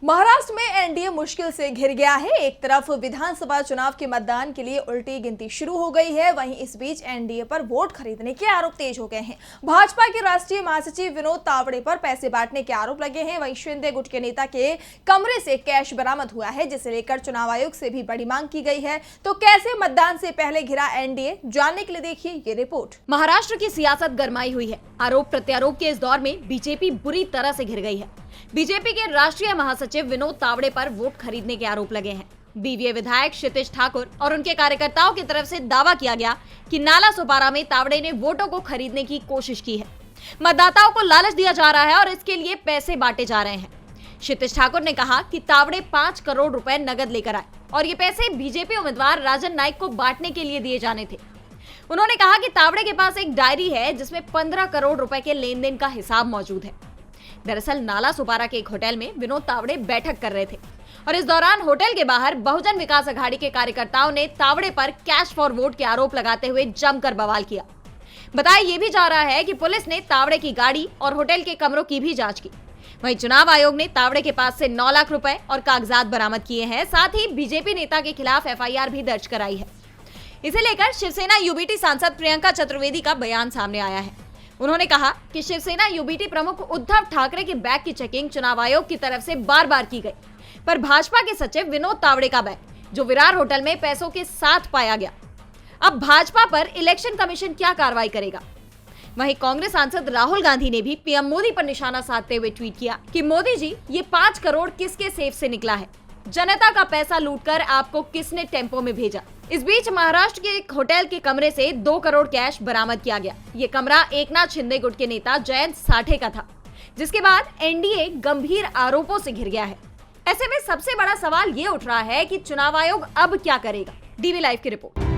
महाराष्ट्र में एनडीए मुश्किल से घिर गया है। एक तरफ विधानसभा चुनाव के मतदान के लिए उल्टी गिनती शुरू हो गई है, वहीं इस बीच एनडीए पर वोट खरीदने के आरोप तेज हो गए हैं। भाजपा के राष्ट्रीय महासचिव विनोद तावड़े पर पैसे बांटने के आरोप लगे हैं। वहीं शिंदे गुट के नेता के कमरे से कैश बरामद हुआ है, जिसे लेकर चुनाव आयोग से भी बड़ी मांग की गई है। तो कैसे मतदान से पहले घिरा एनडीए, जानने के लिए देखिए ये रिपोर्ट। महाराष्ट्र की सियासत गरमाई हुई है। आरोप प्रत्यारोप के इस दौर में बीजेपी बुरी तरह से घिर गई है। बीजेपी के राष्ट्रीय महासचिव विनोद तावड़े पर वोट खरीदने के आरोप लगे हैं। बीवीए विधायक क्षितिज ठाकुर और उनके कार्यकर्ताओं की तरफ से दावा किया गया कि नाला सोपारा में तावड़े ने वोटों को खरीदने की कोशिश की है। मतदाताओं को लालच दिया जा रहा है और इसके लिए पैसे बांटे जा रहे हैं। क्षितिज ठाकुर ने कहा कि तावड़े 5 करोड़ रुपए नगद लेकर आए और ये पैसे बीजेपी उम्मीदवार राजन नाइक को बांटने के लिए दिए जाने थे। उन्होंने कहा कि तावड़े के पास एक डायरी है जिसमें 15 करोड़ रुपए के लेन देन का हिसाब मौजूद है। दरअसल नाला सोपारा के एक होटल में विनोद तावड़े बैठक कर रहे थे और इस दौरान होटल के बाहर बहुजन विकास अघाड़ी के कार्यकर्ताओं ने तावड़े पर कैश फॉर वोट के आरोप लगाते हुए जमकर बवाल किया। बताया ये भी जा रहा है कि पुलिस ने तावड़े की गाड़ी और होटल के कमरों की भी जांच की। वहीं चुनाव आयोग ने तावड़े के पास से 9 लाख रुपए और कागजात बरामद किए हैं। साथ ही बीजेपी नेता के खिलाफ एफआईआर भी दर्ज कराई है। इसे लेकर शिवसेना यूबीटी सांसद प्रियंका चतुर्वेदी का बयान सामने आया है। उन्होंने कहा कि शिवसेना यूबीटी प्रमुख उद्धव ठाकरे के बैग की चेकिंग चुनाव आयोग की तरफ से बार-बार की गई, पर भाजपा के सचिव विनोद तावड़े का बैग, जो विरार होटल में पैसों के साथ पाया गया। अब भाजपा पर इलेक्शन कमीशन क्या कार्रवाई करेगा? वहीं कांग्रेस सांसद राहुल गांधी ने भी पीएम मोदी पर निशाना साधते हुए ट्वीट किया कि मोदी जी, ये 5 करोड़ किसके सेफ से निकला है? जनता का पैसा लूटकर आपको किसने टेम्पो में भेजा? इस बीच महाराष्ट्र के एक होटल के कमरे से 2 करोड़ कैश बरामद किया गया। ये कमरा एकनाथ शिंदे गुट के नेता जयंत साठे का था, जिसके बाद एनडीए गंभीर आरोपों से घिर गया है। ऐसे में सबसे बड़ा सवाल ये उठ रहा है कि चुनाव आयोग अब क्या करेगा? डीवी लाइव की रिपोर्ट।